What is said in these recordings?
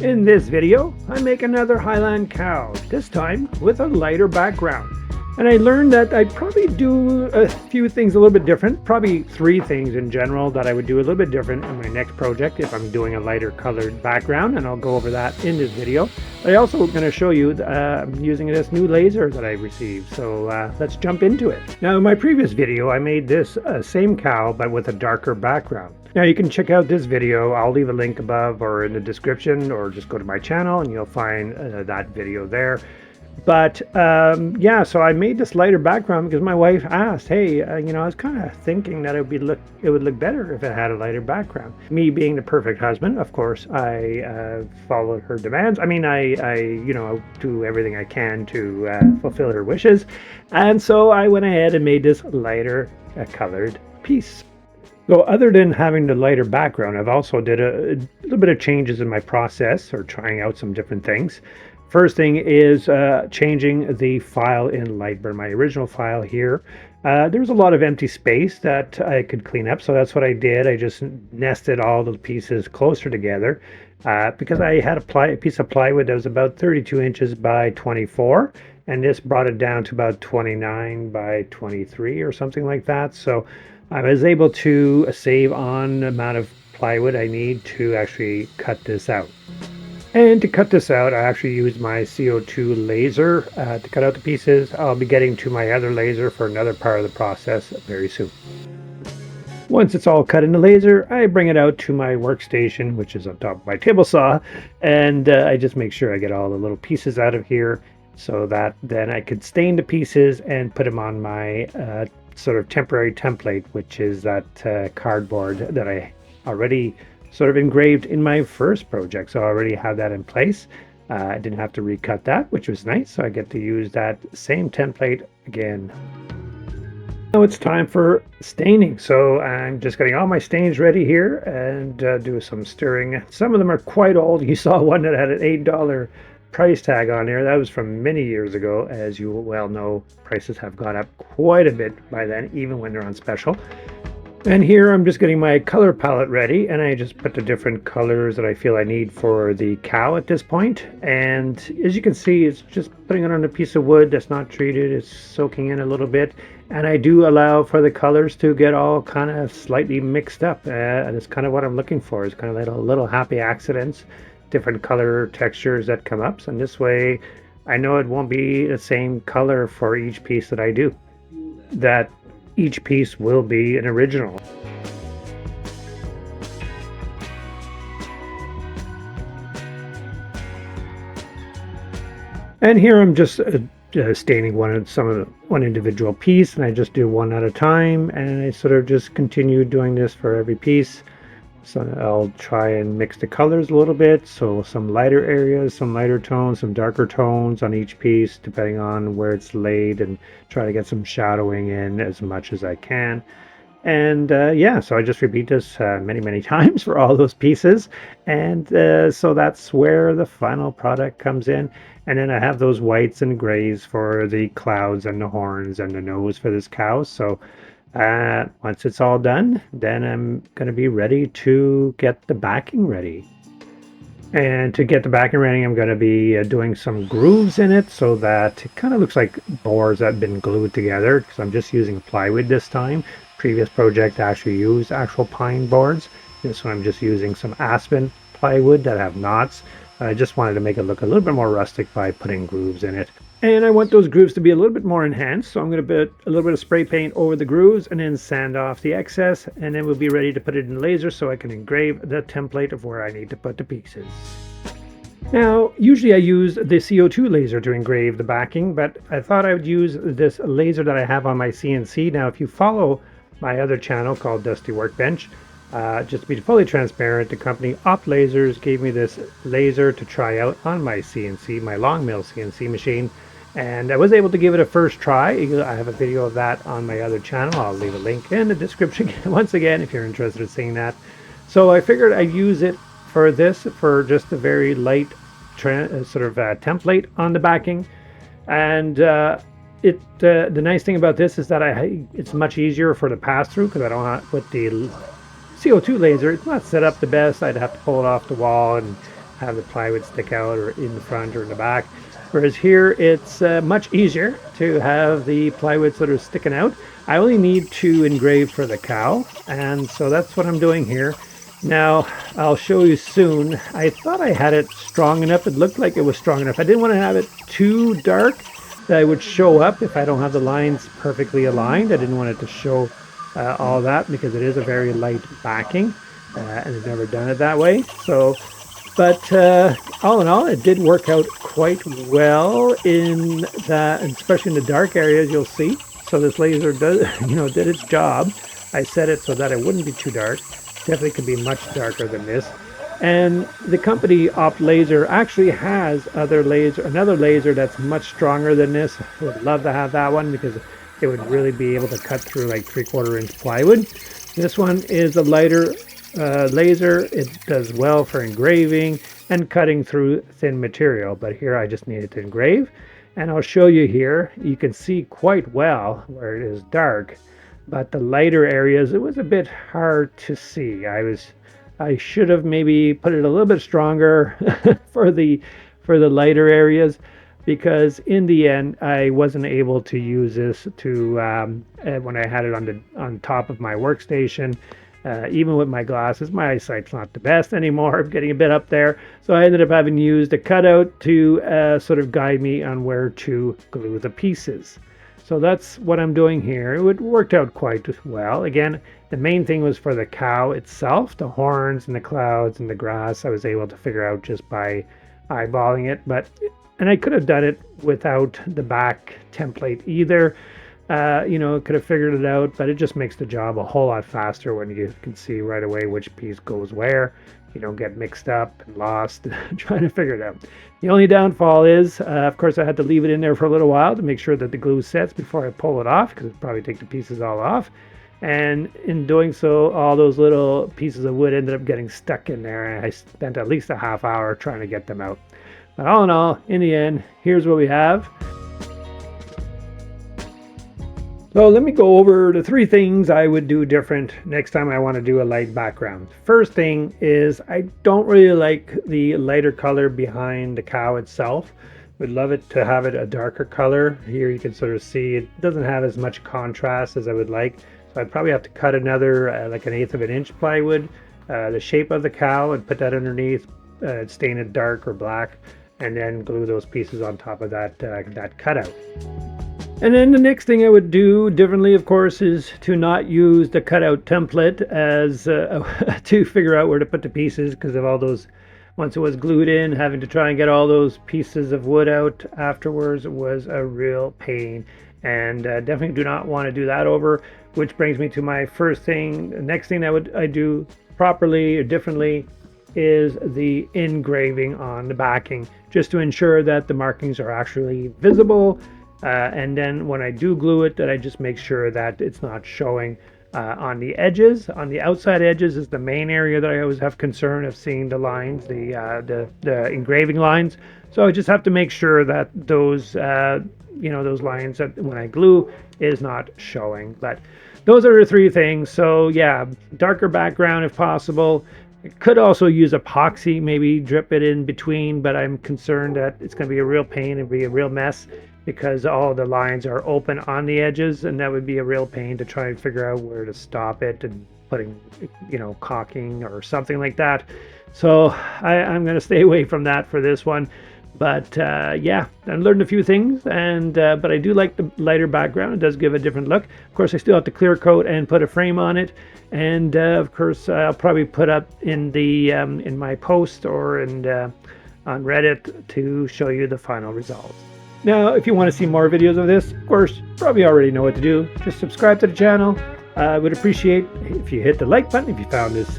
In this video, I make another highland cow, this time with a lighter background. And I learned that I'd probably do a few things a little bit different, probably 3 things in general that I would do a little bit different in my next project if I'm doing a lighter colored background, and I'll go over that in this video. But I also going to show you using this new laser that I received, so let's jump into it. Now in my previous video, I made this same cow but with a darker background. Now you can check out this video. I'll leave a link above or in the description, or just go to my channel and you'll find that video there. But yeah, so I made this lighter background because my wife asked, hey, you know, I was kind of thinking that it would look better if it had a lighter background. Me being the perfect husband, of course, I followed her demands. I mean, I you know, do everything I can to fulfill her wishes. And so I went ahead and made this lighter colored piece. So other than having the lighter background, I've also did a little bit of changes in my process, or trying out some different things. First thing is changing the file in Lightburn, my original file here. There was a lot of empty space that I could clean up, so that's what I did. I just nested all the pieces closer together because I had a piece of plywood that was about 32 inches by 24, and this brought it down to about 29 by 23 or something like that. So I was able to save on the amount of plywood I need to actually cut this out. And to cut this out, I actually used my CO2 laser to cut out the pieces. I'll be getting to my other laser for another part of the process very soon. Once it's all cut in the laser, I bring it out to my workstation, which is on top of my table saw, and I just make sure I get all the little pieces out of here so that then I could stain the pieces and put them on my sort of temporary template, which is that cardboard that I already sort of engraved in my first project. So I already have that in place. I didn't have to recut that, which was nice. So I get to use that same template again. Now it's time for staining. So I'm just getting all my stains ready here and do some stirring. Some of them are quite old. You saw one that had an $8 price tag on there. That was from many years ago. As you well know, prices have gone up quite a bit by then, even when they're on special. And here I'm just getting my color palette ready, and I just put the different colors that I feel I need for the cow at this point. And as you can see, it's just putting it on a piece of wood that's not treated. It's soaking in a little bit, and I do allow for the colors to get all kind of slightly mixed up. And it's kind of what I'm looking for, is kind of little happy accidents, different color textures that come up. And this way I know it won't be the same color for each piece that I do, that each piece will be an original. And here I'm just staining one individual piece, and I just do one at a time, and I sort of just continue doing this for every piece. So I'll try and mix the colors a little bit, so some lighter areas, some lighter tones, some darker tones on each piece depending on where it's laid, and try to get some shadowing in as much as I can. And yeah, so I just repeat this many times for all those pieces, and so that's where the final product comes in. And then I have those whites and grays for the clouds and the horns and the nose for this cow. So once it's all done, then I'm going to be ready to get the backing ready. And to get the backing ready, I'm going to be doing some grooves in it so that it kind of looks like boards that have been glued together, because I'm just using plywood this time. Previous project actually used actual pine boards. This one I'm just using some aspen plywood that have knots. I just wanted to make it look a little bit more rustic by putting grooves in it. And I want those grooves to be a little bit more enhanced, so I'm going to put a little bit of spray paint over the grooves and then sand off the excess, and then we'll be ready to put it in laser so I can engrave the template of where I need to put the pieces. Now, usually I use the CO2 laser to engrave the backing, but I thought I would use this laser that I have on my CNC. Now, if you follow my other channel called Dusty Workbench, just to be fully transparent, the company Op Lasers gave me this laser to try out on my CNC, my long mill CNC machine, and I was able to give it a first try. I have a video of that on my other channel. I'll leave a link in the description once again if you're interested in seeing that. So I figured I'd use it for this, for just a very light sort of template on the backing. And the nice thing about this is that it's much easier for the pass-through, because I don't have, with the CO2 laser, it's not set up the best. I'd have to pull it off the wall and have the plywood stick out or in the front or in the back. Whereas here it's much easier to have the plywood sort of sticking out. I only need to engrave for the cow, and so that's what I'm doing here. Now I'll show you soon. I thought I had it strong enough. It looked like it was strong enough. I didn't want to have it too dark that it would show up if I don't have the lines perfectly aligned. I didn't want it to show all that because it is a very light backing, and I've never done it that way. So, but all in all, it did work out quite well in that, especially in the dark areas. You'll see. So this laser does, did its job. I set it so that it wouldn't be too dark. Definitely could be much darker than this. And the company Opt Laser actually has another laser that's much stronger than this. I would love to have that one because it would really be able to cut through like 3/4 inch plywood. This one is a lighter laser. It does well for engraving and cutting through thin material, but here I just needed to engrave. And I'll show you here. You can see quite well where it is dark, but the lighter areas, it was a bit hard to see. I should have maybe put it a little bit stronger for the lighter areas, because in the end I wasn't able to use this to when I had it on top of my workstation. Even with my glasses, my eyesight's not the best anymore. I'm getting a bit up there, so I ended up having used a cutout to sort of guide me on where to glue the pieces. So that's what I'm doing here. It worked out quite well. Again, the main thing was for the cow itself, the horns and the clouds and the grass. I was able to figure out just by eyeballing it, and I could have done it without the back template either. Could have figured it out, but it just makes the job a whole lot faster when you can see right away which piece goes where. You don't get mixed up and lost trying to figure it out. The only downfall is, of course, I had to leave it in there for a little while to make sure that the glue sets before I pull it off, because it'd probably take the pieces all off. And in doing so, all those little pieces of wood ended up getting stuck in there, and I spent at least a half hour trying to get them out. But all in all, in the end, here's what we have. So let me go over the 3 things I would do different next time I want to do a light background. First thing is, I don't really like the lighter color behind the cow itself. Would love it to have it a darker color. Here you can sort of see it doesn't have as much contrast as I would like. So I'd probably have to cut another like 1/8 of an inch plywood, the shape of the cow, and put that underneath, stain it dark or black, and then glue those pieces on top of that cutout. And then the next thing I would do differently, of course, is to not use the cutout template as to figure out where to put the pieces, because of all those, once it was glued in, having to try and get all those pieces of wood out afterwards was a real pain. And definitely do not want to do that over, which brings me to my first thing. The next thing I do properly or differently is the engraving on the backing, just to ensure that the markings are actually visible. And then when I do glue it, that I just make sure that it's not showing on the edges. On the outside edges is the main area that I always have concern of seeing the lines, the engraving lines. So I just have to make sure that those those lines that when I glue is not showing. But those are the 3 things. So yeah, darker background if possible. Could also use epoxy, maybe drip it in between, but I'm concerned that it's going to be a real pain and be a real mess, because all the lines are open on the edges, and that would be a real pain to try and figure out where to stop it and putting, caulking or something like that. So I'm going to stay away from that for this one. But yeah, I learned a few things, and but I do like the lighter background. It does give a different look. Of course, I still have to clear coat and put a frame on it, and of course, I'll probably put up in the in my post or on Reddit to show you the final results. Now, if you want to see more videos of this, of course, you probably already know what to do. Just subscribe to the channel. I would appreciate if you hit the like button if you found this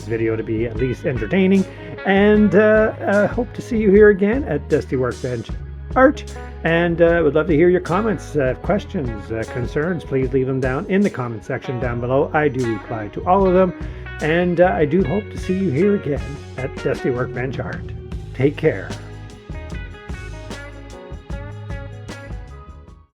video to be at least entertaining. And I hope to see you here again at Dusty Workbench Art. And would love to hear your comments, questions, concerns. Please leave them down in the comment section down below. I do reply to all of them. And I do hope to see you here again at Dusty Workbench Art. Take care.